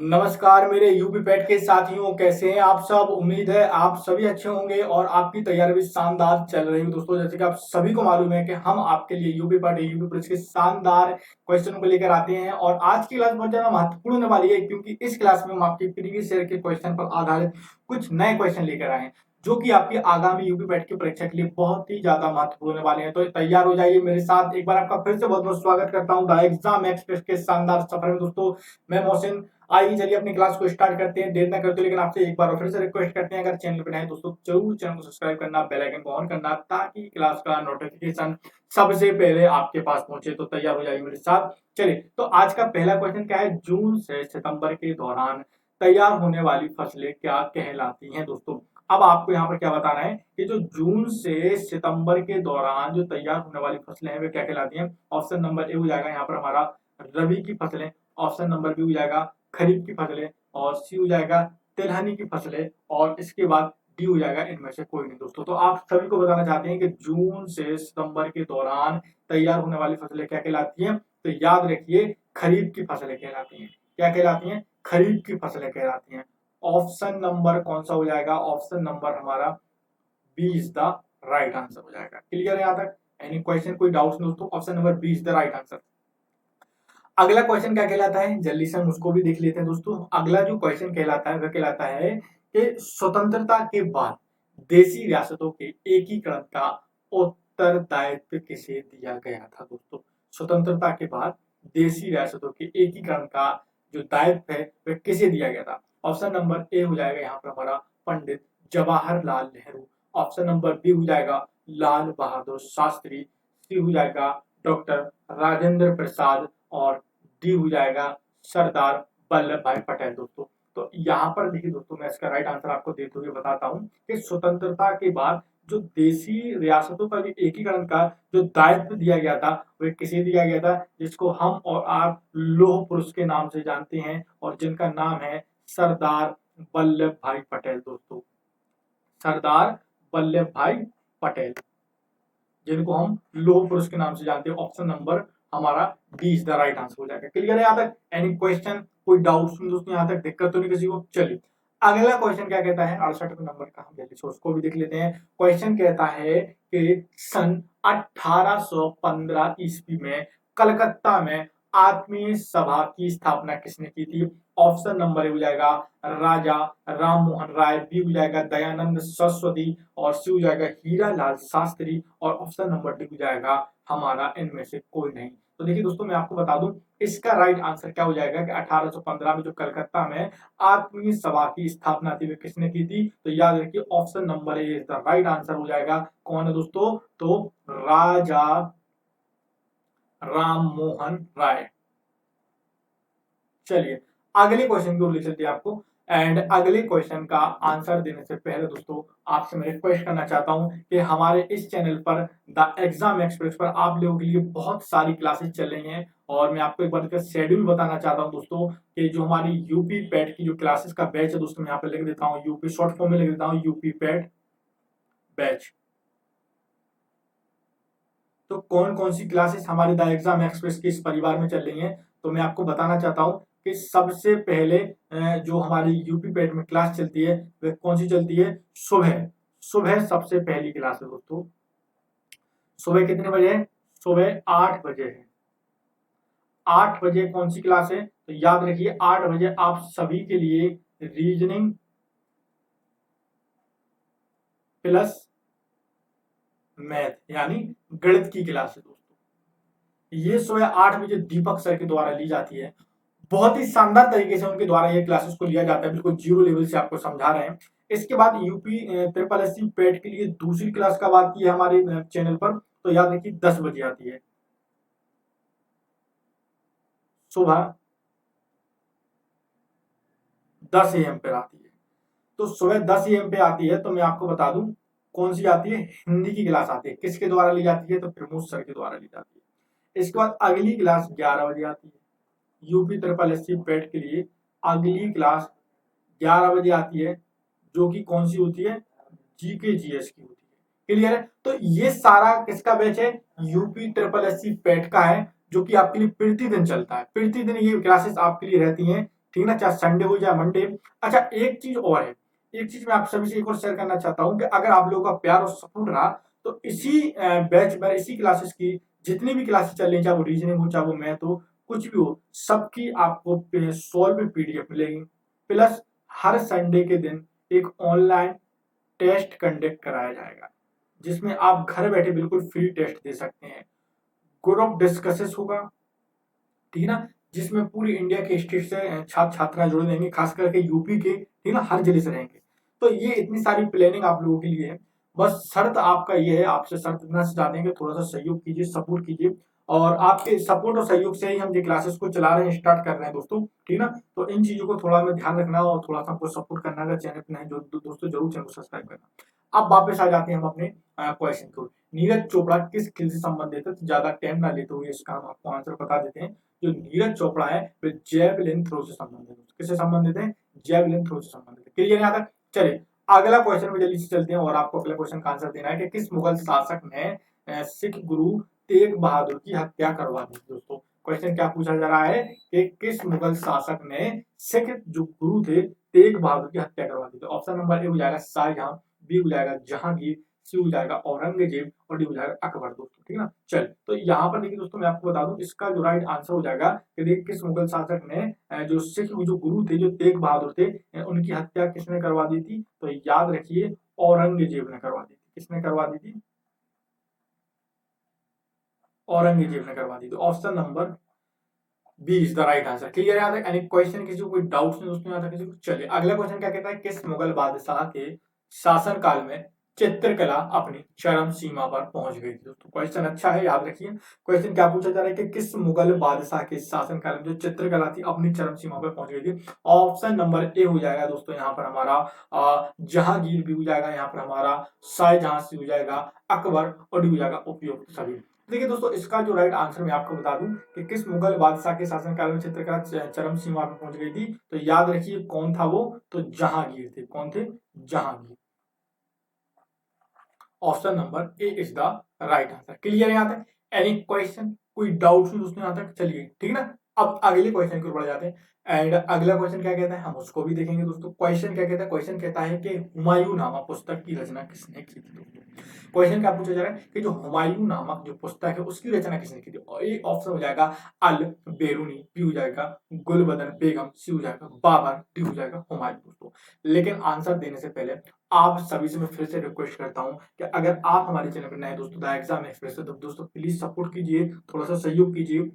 नमस्कार मेरे UP PAT के साथियों, कैसे हैं आप सब। उम्मीद है आप सभी अच्छे होंगे और आपकी तैयारी भी शानदार चल रही है। दोस्तों, जैसे कि आप सभी को मालूम है कि हम आपके लिए यूपी पैट यूपी पुलिस के शानदार क्वेश्चनों को लेकर आते हैं और आज की क्लास बहुत ज्यादा महत्वपूर्ण होने वाली है, क्योंकि इस क्लास में हम आपके प्रीवियस ईयर के क्वेश्चन पर आधारित कुछ नए क्वेश्चन लेकर आए हैं जो कि आपकी आगामी यूपी पैट की परीक्षा के लिए बहुत ही ज्यादा महत्वपूर्ण होने वाले हैं। तो तैयार हो जाइए मेरे साथ। एक बार आपका फिर से बहुत बहुत स्वागत करता हूँ द एग्जाम एक्सप्रेस के शानदार सफर में। दोस्तों, मैं मोहसिन। आइए चलिए अपनी क्लास को स्टार्ट करते हैं, देर ना करते, लेकिन आपसे एक बार फिर से रिक्वेस्ट करते हैं, अगर चैनल पर नए दोस्तों जरूर चैनल को सब्सक्राइब करना, बेल आइकन को ऑन करना, ताकि क्लास का नोटिफिकेशन सबसे पहले आपके पास पहुंचे। तो तैयार हो जाइए मेरे साथ। चलिए, तो आज का पहला क्वेश्चन क्या है। जून से सितंबर के दौरान तैयार होने वाली फसलें क्या कहलाती हैं। दोस्तों, अब आपको यहाँ पर क्या बताना है कि जो जून से सितंबर के दौरान जो तैयार होने वाली फसलें हैं वे क्या कहलाती हैं। ऑप्शन नंबर ए हो जाएगा यहाँ पर हमारा रबी की फसलें, ऑप्शन नंबर बी हो जाएगा खरीफ की फसलें, और सी हो जाएगा तिलहनी की फसलें, और इसके बाद डी हो जाएगा इनमें से कोई नहीं। दोस्तों, तो आप सभी को बताना चाहते हैं कि जून से सितंबर के दौरान तैयार होने वाली फसलें क्या कहलाती हैं। तो याद रखिए, खरीफ की फसलें कहलाती हैं। क्या कहलाती हैं? खरीफ की फसलें कहलाती हैं। ऑप्शन नंबर कौन सा हो जाएगा? ऑप्शन नंबर हमारा B is the right answer हो जाएगा। क्लियर है यहाँ तक? एनी क्वेश्चन, कोई डाउट दोस्तों? Option number B is the right answer. अगला क्वेश्चन क्या कहलाता है, जल्दी से हम उसको भी देख लेते हैं। दोस्तों, अगला जो क्वेश्चन कहलाता है वह कहलाता है कि स्वतंत्रता के बाद देशी रियासतों के एकीकरण का उत्तरदायित्व किसे दिया गया था। दोस्तों, स्वतंत्रता के बाद देशी रियासतों के एकीकरण का जो दायित्व है वह किसे दिया गया था। ऑप्शन नंबर ए हो जाएगा यहाँ पर हमारा Pandit Jawaharlal Nehru, option number B हो जाएगा लाल बहादुर शास्त्री, सी हो जाएगा डॉक्टर राजेंद्र प्रसाद, और डी हो जाएगा सरदार वल्लभ भाई पटेल। दोस्तों, तो यहाँ पर देखिए दोस्तों, मैं इसका राइट आंसर आपको देते हुए बताता हूँ कि स्वतंत्रता के बाद जो देशी रियासतों का जो एकीकरण का जो दायित्व दिया गया था वह किसे दिया गया था, जिसको हम और आप लौह पुरुष के नाम से जानते हैं और जिनका नाम है सरदार वल्लभ भाई पटेल। दोस्तों, सरदार वल्लभ भाई पटेल, जिनको हम लौह पुरुष के नाम से जानते हैं। ऑप्शन नंबर हमारा D is the right answer हो जाएगा। क्लियर है यहाँ तक? एनी क्वेश्चन, कोई डाउट दोस्तों? यहाँ तक दिक्कत तो नहीं किसी को? चलिए, अगला क्वेश्चन क्या कहता है, 68 नंबर का, हम जल्दी से उसको भी देख लेते हैं। क्वेश्चन कहता है कि सन 1815 ईस्वी में कलकत्ता में आत्मीय सभा की स्थापना किसने की थी। ऑप्शन नंबर ए हो जाएगा राजा राम मोहन राय, बी हो जाएगा दयानंद सरस्वती, और सी हो जाएगा हीरा लाल शास्त्री, और ऑप्शन नंबर डी हो जाएगा हमारा इनमें से कोई नहीं। तो देखिए दोस्तों, मैं आपको बता दूं इसका राइट आंसर क्या हो जाएगा कि 1815 में जो कलकत्ता में आत्मीय सभा की स्थापना थी वे किसने की थी। तो याद रखिए, option number A is the right answer हो जाएगा। कौन है दोस्तों? तो राजा राम मोहन राय। चलिए, अगले क्वेश्चन की ओर ले चलते हैं आपको। एंड अगले क्वेश्चन का आंसर देने से पहले दोस्तों, आपसे मैं रिक्वेस्ट करना चाहता हूं कि हमारे इस चैनल पर द एग्जाम एक्सप्रेस पर आप लोगों के लिए बहुत सारी क्लासेस चल रही हैं, और मैं आपको एक बार का शेड्यूल बताना चाहता हूं दोस्तों कि जो हमारी यूपी पैट की जो क्लासेस का बैच है दोस्तों, मैं यहाँ पे लिख देता हूँ, यूपी शॉर्ट फॉर्म में लिख देता हूँ, यूपी पैट बैच। तो कौन कौन सी क्लासेस हमारे द एग्जाम एक्सप्रेस के इस परिवार में चल रही हैं, तो मैं आपको बताना चाहता हूं कि सबसे पहले जो हमारी यूपी पैट में क्लास चलती है वह कौन सी चलती है। सुबह, सुबह सबसे पहली क्लास है दोस्तों। सुबह कितने बजे है? सुबह 8 बजे है। 8 बजे कौन सी क्लास है? तो याद रखिए, 8 बजे आप सभी के लिए रीजनिंग प्लस मैथ यानी गणित की क्लास है दोस्तों। ये सुबह 8 बजे दीपक सर के द्वारा ली जाती है। बहुत ही शानदार तरीके से उनके द्वारा ये क्लासेस को लिया जाता है, बिल्कुल जीरो लेवल से आपको समझा रहे हैं। इसके बाद यूपी ट्रिपल एस सी पेट के लिए दूसरी क्लास कब आती है हमारे चैनल पर? तो याद रखिए, 10 बजे आती है, सुबह 10 AM पर आती है। तो सुबह 10 AM पे आती है, तो मैं आपको बता दूं कौन सी आती है। हिंदी की क्लास आती है। किसके द्वारा ली जाती है? तो प्रमोद सर के द्वारा ली जाती है। इसके बाद अगली क्लास 11 बजे आती है। यूपी ट्रिपल एस सी पेट के लिए अगली क्लास 11 बजे आती है, जो कि कौन सी होती है? जीके जीएस की होती है। क्लियर है? तो ये सारा किसका बैच है? यूपी ट्रिपल एस सी पेट का है, जो कि आपके लिए प्रतिदिन चलता है। प्रतिदिन ये क्लासेस आपके लिए रहती हैं। ठीक है ना, चाहे संडे हो चाहे मंडे। अच्छा एक चीज और है, एक चीज मैं आप सभी से एक और शेयर करना चाहता हूँ कि अगर आप लोगों का प्यार और सपोर्ट रहा तो इसी बैच में, इसी क्लासेस की जितनी भी क्लासेस चल रही है, चाहे वो रीजनिंग हो चाहे वो मैथ हो, कुछ भी हो, सबकी आपको सॉल्व पीडीएफ मिलेगी। प्लस हर संडे के दिन एक ऑनलाइन टेस्ट कंडक्ट कराया जाएगा जिसमें आप घर बैठे बिल्कुल फ्री टेस्ट दे सकते हैं। ग्रुप डिस्कसेस होगा, ठीक है ना, जिसमें पूरी इंडिया के स्टेट से छात्र छात्राएं जुड़े रहेंगे, खास करके यूपी के, ठीक है ना, हर जिले से रहेंगे। तो ये इतनी सारी प्लानिंग आप लोगों के लिए है। बस शर्त आपका ये है, आपसे शर्त इतना से चाहते हैं कि थोड़ा सा सहयोग कीजिए, सपोर्ट कीजिए, और आपके सपोर्ट और सहयोग से ही हम ये क्लासेस को चला रहे हैं, स्टार्ट कर रहे हैं दोस्तों, ठीक है ना। तो इन चीजों को थोड़ा हमें ध्यान रखना और थोड़ा सा हमको सपोर्ट करना, अगर चैनल पर नहीं जो दोस्तों जरूर चैनल को सब्सक्राइब करना। अब वापस आ जाते हैं हम अपने क्वेश्चन को। नीरज चोपड़ा किस खेल से संबंधित है? तो ज्यादा टाइम ना लेते हुए इसका हम आपको आंसर बता देते हैं। जो नीरज चोपड़ा है वे जेवलिन थ्रो से संबंधित है। किससे संबंधित है? जेवलिन थ्रो से संबंधित है। क्लियर है यहाँ तक? चलिए अगला क्वेश्चन में जल्दी से चलते हैं और आपको अगले क्वेश्चन का आंसर देना है कि किस मुगल शासक ने सिख गुरु तेग बहादुर की हत्या करवा दी? दोस्तों क्वेश्चन क्या पूछा जा रहा है कि किस मुगल शासक ने सिख जो गुरु थे तेग बहादुर की हत्या करवा दी? तो ऑप्शन नंबर ए हो जाएगा शाहजहां, बी हो जाएगा जहांगीर, सी हो जाएगा औरंगजेब और डी हो जाएगा अकबर। दोस्तों ठीक है ना। चल तो यहाँ पर देखिए दोस्तों, मैं आपको बता दूं इसका जो राइट आंसर हो जाएगा कि देखिए किस मुगल शासक ने जो सिख जो गुरु थे जो तेग बहादुर थे उनकी हत्या किसने करवा दी थी? तो याद रखिए औरंगजेब ने करवा दी थी। किसने करवा दी थी? औरंगजेब ने करवा दी। तो option number B is the right answer. Clear है यहाँ तक? एनी क्वेश्चन किसी को कोई डाउट नहीं दोस्तों यहाँ तक किसी को? चलिए अगला क्वेश्चन क्या कहता है, किस मुगल बादशाह के शासन काल में चित्रकला अपनी चरम सीमा पर पहुंच गई थी? दोस्तों क्वेश्चन अच्छा है, याद रखिए। क्वेश्चन क्या पूछा जा रहा है कि किस मुगल बादशाह के शासन काल में जो चित्रकला थी अपनी चरम सीमा पर पहुंच गई थी? ऑप्शन नंबर ए हो जाएगा दोस्तों यहाँ पर हमारा जहांगीर, भी हो जाएगा यहाँ पर हमारा शाहजहां, सी हो जाएगा अकबर और डी हो जाएगा उपयुक्त सभी। देखिए दोस्तों इसका जो राइट आंसर मैं आपको बता दूं कि किस मुगल बादशाह के शासनकाल में चित्रकला चरम सीमा पर पहुंच गई थी, तो याद रखिए कौन था वो? तो जहांगीर थे। कौन थे? Jahangir. Option number A is the right answer. Clear है यहाँ तक? एनी क्वेश्चन, कोई डाउट दोस्तों यहाँ तक? चलिए ठीक है ना। अब अगले क्वेश्चन की ओर बढ़ जाते हैं एंड अगला क्वेश्चन क्या कहता है हम उसको भी देखेंगे दोस्तों। क्वेश्चन क्या कहता है? क्वेश्चन कहता है कि हुमायूं नामक पुस्तक की रचना किसने की थी? दोस्तों क्वेश्चन क्या पूछा जा रहा है कि जो हुमायूं नामक जो पुस्तक है उसकी रचना किसने की थी? और एक ऑप्शन हो जाएगा अल बेरूनी, बी हो जाएगा गुलबदन बेगम, सी हो जाएगा बाबर, डी हो जाएगा हुमायूं। दोस्तों लेकिन आंसर देने से पहले आप सभी से मैं फिर से रिक्वेस्ट करता हूं कि अगर आप हमारे चैनल पर नए दोस्तों द एग्जाम एक्सप्रेस तो दोस्तों प्लीज सपोर्ट कीजिए, थोड़ा सा सहयोग कीजिए।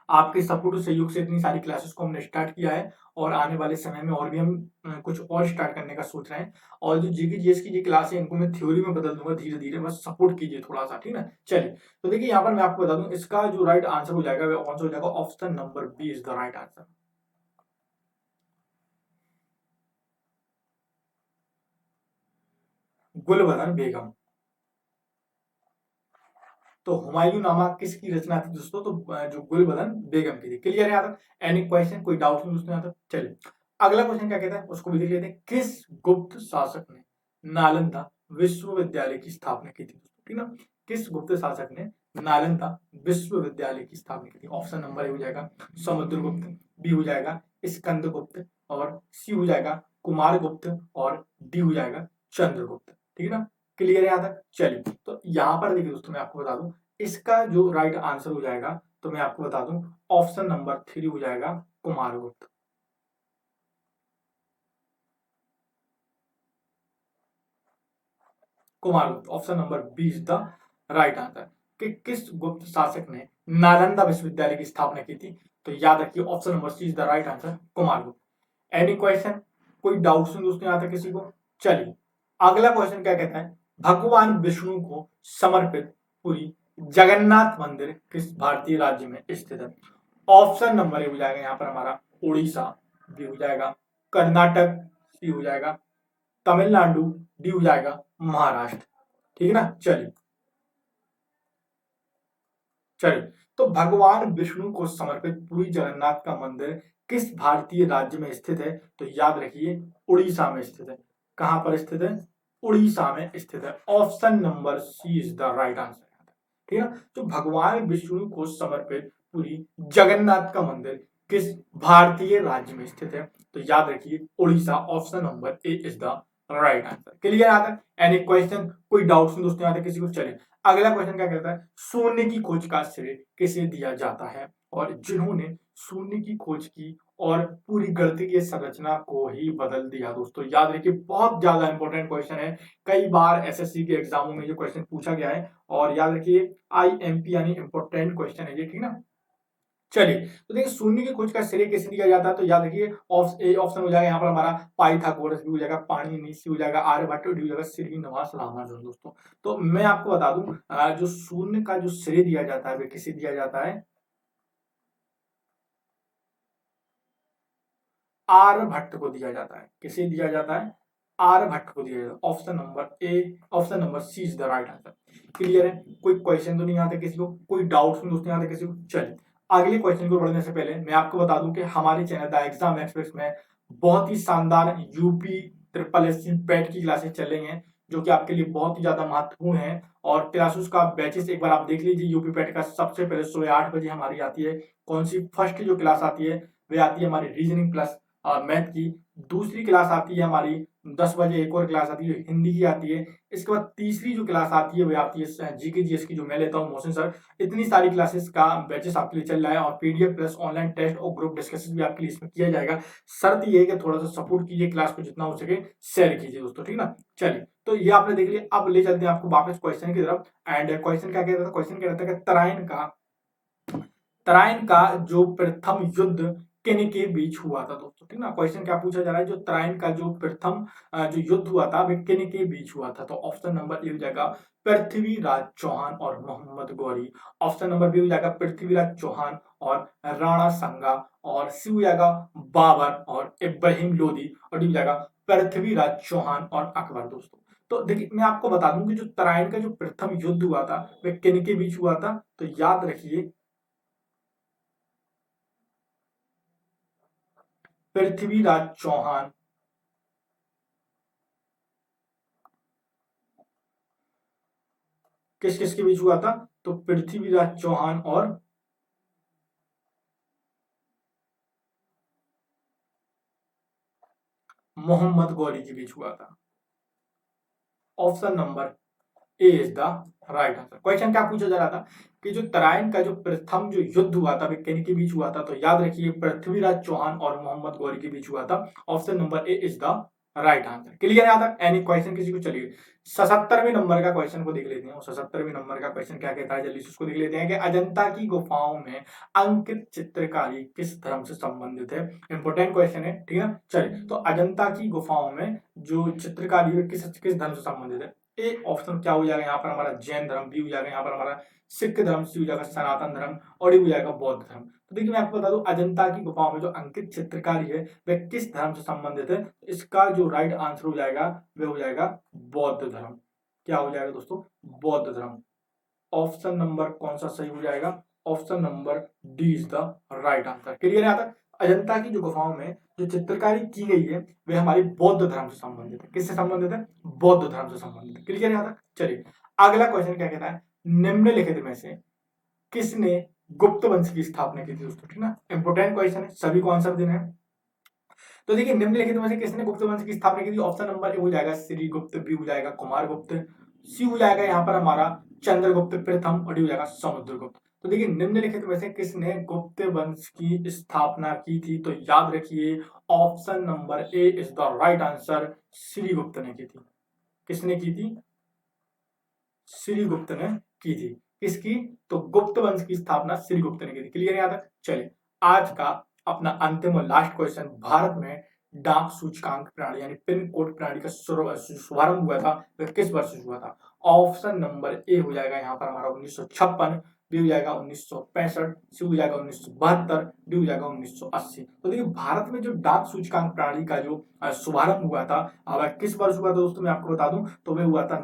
आपके सपोर्ट और सहयोग से इतनी सारी क्लासेस को हमने स्टार्ट किया है और आने वाले समय में और भी हम कुछ और स्टार्ट करने का सोच रहे हैं। और जो जीके जीएस की जो क्लास है इनको मैं थ्योरी में बदल दूंगा धीरे धीरे, बस सपोर्ट कीजिए थोड़ा सा, ठीक है ना। चलिए तो देखिए यहाँ पर मैं आपको बता दूं इसका जो राइट आंसर हो जाएगा वो आंसर हो जाएगा option number B is the right answer. Gulbadan Begum. तो हुमायूं नामा किसकी रचना थी दोस्तों? तो जो गुलबदन बेगम की थी। क्लियर है यहाँ तक? एनी क्वेश्चन, कोई डाउट नहीं दोस्तों यहाँ तक? चलिए अगला क्वेश्चन क्या कहता है उसको भी देख लेते हैं। किस गुप्त शासक ने नालंदा विश्वविद्यालय की स्थापना की थी? ठीक ना। किस गुप्त शासक ने नालंदा विश्वविद्यालय की स्थापना की थी? ऑप्शन नंबर ए हो जाएगा समुद्रगुप्त, बी हो जाएगा स्कंदगुप्त और सी हो जाएगा कुमारगुप्त और डी हो जाएगा चंद्रगुप्त। ठीक है ना। क्लियर है यहाँ तक? चलिए तो यहाँ पर देखिए दोस्तों मैं आपको बता दूं इसका जो राइट आंसर हो जाएगा तो मैं आपको बता दूं ऑप्शन नंबर 3 हो जाएगा Kumaragupta. Kumaragupta option number B is the right answer. कि किस गुप्त शासक ने नालंदा विश्वविद्यालय की स्थापना की थी? तो याद रखिए option number C is the right answer Kumaragupta. Any question, कोई डाउट दोस्तों यहाँ तक किसी को? चलिए अगला क्वेश्चन क्या कहता है, भगवान विष्णु को समर्पित पुरी जगन्नाथ मंदिर किस भारतीय राज्य में स्थित है? ऑप्शन नंबर ए हो जाएगा यहाँ पर हमारा उड़ीसा, बी हो जाएगा कर्नाटक, सी हो जाएगा तमिलनाडु, डी हो जाएगा महाराष्ट्र। ठीक है ना। चलिए चलिए तो भगवान विष्णु को समर्पित पुरी जगन्नाथ का मंदिर किस भारतीय राज्य में स्थित है? तो याद रखिए उड़ीसा में स्थित है। कहां पर स्थित है? उड़ीसा में स्थित है। Option number C is the right answer. ठीक है ना। तो भगवान विष्णु को समर्पित पुरी जगन्नाथ का मंदिर किस भारतीय राज्य में स्थित है? तो याद रखिए Orissa, option number A is the right answer. Clear यहाँ तक? एनी क्वेश्चन, कोई डाउट्स दोस्तों यहाँ तक किसी को? चले अगला क्वेश्चन क्या कहता है, शून्य की खोज का श्रेय किसे दिया जाता है? और जिन्होंने शून्य की खोज की और पूरी गणितीय संरचना को ही बदल दिया। दोस्तों याद रखिए बहुत ज्यादा इंपॉर्टेंट क्वेश्चन है, कई बार एसएससी के एग्जामों में ये क्वेश्चन पूछा गया है और याद रखिए आईएमपी यानी इंपॉर्टेंट क्वेश्चन है ये, ठीक ना। चलिए तो देखिए शून्य की खोज का श्रेय किसे दिया जाता है? तो याद रखिए ऑप्शन हो जाएगा यहाँ पर हमारा पाइथागोरस, भी हो जाएगा पाणिनि, सी हो जाएगा आर्यभट्ट, डी हो जाएगा श्रीनिवास रामानुजन। दोस्तों तो मैं आपको बता दूं जो शून्य का जो श्रेय दिया जाता है वह किसे दिया जाता है? आर्यभट्ट को दिया जाता है। किसे दिया जाता है? आर्यभट्ट को दिया जाता है। Option number A, option number C is the right answer. Clear है? कोई क्वेश्चन तो नहीं आता किसी को? कोई डाउट्स दोस्तों यहाँ किसी को? चलिए अगले क्वेश्चन को बढ़ने से पहले मैं आपको बता दूं कि हमारे चैनल द एग्जाम एक्सप्रेस में बहुत ही शानदार UP triple S C PET की क्लासेस चल रही हैं जो कि आपके लिए बहुत ही ज्यादा महत्वपूर्ण है। और क्लासेस का बैचेस एक बार आप देख लीजिए। यूपी पैट का सबसे पहले सुबह 8 बजे हमारी आती है। कौन सी? फर्स्ट जो क्लास आती है वह आती है हमारी रीजनिंग प्लस मैथ की। दूसरी क्लास आती है हमारी 10 बजे, एक और क्लास आती है हिंदी की आती है। इसके बाद तीसरी जो क्लास आती है वह आती है जीके जीएस की, जो मैं लेता हूँ मोहसिन सर। इतनी सारी क्लासेस का बैचेस आपके लिए चल रहा है और पीडीएफ प्लस ऑनलाइन टेस्ट और ग्रुप डिस्कशन भी आपके लिए इसमें किया जाएगा। शर्त ये है कि थोड़ा सा सपोर्ट कीजिए, क्लास को जितना हो सके शेयर कीजिए दोस्तों, ठीक ना। चलिए तो ये आपने देख लिया, अब ले चलते हैं आपको वापस क्वेश्चन की तरफ। एंड क्वेश्चन क्या कहता था? क्वेश्चन क्या रहता है कि तराइन का जो प्रथम युद्ध किन के बीच हुआ था? दोस्तों ठीक ना। क्वेश्चन क्या पूछा जा रहा है, जो तराइन का जो प्रथम जो युद्ध हुआ था वह किन के बीच हुआ था? तो ऑप्शन नंबर ए हो जाएगा पृथ्वीराज चौहान और Mohammad Ghori. Option number B हो जाएगा पृथ्वीराज चौहान और राणा संगा। और सी हो जाएगा बाबर और इब्राहिम लोदी। और डी हो जाएगा पृथ्वीराज चौहान और अकबर। दोस्तों तो देखिए मैं आपको बता दूं कि जो तराइन का जो प्रथम युद्ध हुआ था वह किन के बीच हुआ था? तो याद रखिए पृथ्वीराज चौहान किस किस के बीच हुआ था? तो पृथ्वीराज चौहान और मोहम्मद गौरी के बीच हुआ था। Option number A is the right answer. Question क्या पूछा जा रहा था कि जो तराइन का जो प्रथम जो युद्ध हुआ था वह किन के बीच हुआ था? तो याद रखिए पृथ्वीराज चौहान और मोहम्मद गौरी के बीच हुआ था। Option number A is the right answer. Clear है? आता एनी क्वेश्चन किसी को? चलिए 77वें नंबर का क्वेश्चन को देख लेते हैं। 77वें नंबर का क्वेश्चन क्या कहता है, जल्दी से उसको देख लेते हैं कि अजंता की गुफाओं में अंकित चित्रकारी किस धर्म से संबंधित है? इंपॉर्टेंट क्वेश्चन है, ठीक है। चलिए तो अजंता की गुफाओं में जो चित्रकारी है किस किस धर्म से संबंधित है? ए ऑप्शन क्या हो जाएगा यहाँ पर हमारा जैन धर्म, बी हो जाएगा यहाँ पर हमारा सिख धर्म, सी हो जाएगा सनातन धर्म और डी हो जाएगा बौद्ध धर्म। तो देखिए मैं आपको बता दूं अजंता की गुफाओं में जो अंकित चित्रकारी है वह किस धर्म से संबंधित है? इसका जो राइट आंसर हो जाएगा वह हो जाएगा बौद्ध धर्म। क्या हो जाएगा दोस्तों? बौद्ध धर्म। ऑप्शन नंबर कौन सा सही हो जाएगा? Option number D is the right answer. Clear है? यहाँ तक अजंता की जो गुफाओं में जो चित्रकारी की गई है वह हमारी बौद्ध धर्म से संबंधित है। किससे संबंधित है? बौद्ध धर्म से संबंधित है। क्लियर है यहाँ तक? चलिए अगला क्वेश्चन क्या कहता है, निम्नलिखित में से किसने गुप्त वंश की स्थापना की थी? दोस्तों ठीक ना, इंपोर्टेंट क्वेश्चन है, सभी को आंसर देना है। तो देखिए निम्नलिखित में से किसने गुप्त वंश की स्थापना की थी? ऑप्शन नंबर ए हो जाएगा श्रीगुप्त, बी हो जाएगा कुमारगुप्त, सी हो जाएगा यहाँ पर हमारा चंद्रगुप्त प्रथम और डी हो जाएगा समुद्रगुप्त। तो देखिए निम्नलिखित में से किसने गुप्त वंश की स्थापना की थी? तो याद रखिए option number A is the right answer, Srigupta ने की थी। किसने की थी? श्रीगुप्त ने की थी। किसकी? तो गुप्त वंश की स्थापना श्रीगुप्त ने की थी। क्लियर है यहाँ तक? चलिए आज का अपना अंतिम और लास्ट क्वेश्चन, भारत में डाक सूचकांक प्रणाली यानी पिन कोड प्रणाली का शुभारंभ हुआ था वह किस वर्ष हुआ था? ऑप्शन नंबर ए हो जाएगा यहाँ पर हमारा 1956, बी हो जाएगा 1965, सी हो जाएगा 1972, डी हो जाएगा 1980। तो देखिए भारत में जो डाक सूचकांक प्रणाली का जो शुभारंभ हुआ था वह किस वर्ष हुआ था दोस्तों? मैं आपको बता दूं तो वह हुआ था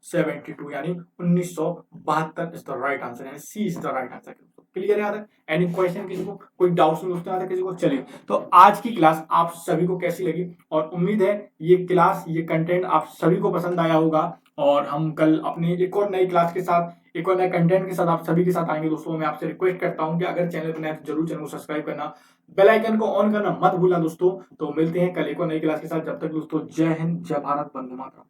1972 यानी 1972 इज द राइट आंसर, यानी C is the right answer. Clear है? आता एनी क्वेश्चन किसी को? कोई डाउट्स में आता किसी को? चलिए तो आज की क्लास आप सभी को कैसी लगी और उम्मीद है ये क्लास ये कंटेंट आप सभी को पसंद आया होगा और हम कल अपनी एक और नई क्लास के साथ, एक और नए कंटेंट के साथ आप सभी के साथ आएंगे। दोस्तों मैं आपसे रिक्वेस्ट करता हूं कि अगर चैनल पर नए तो जरूर चैनल को सब्सक्राइब करना, बेल आइकन को ऑन करना मत भूलना दोस्तों। तो मिलते हैं कल एक और नई क्लास के साथ। जब तक दोस्तों जय हिंद, जय भारत, वंदे मातरम।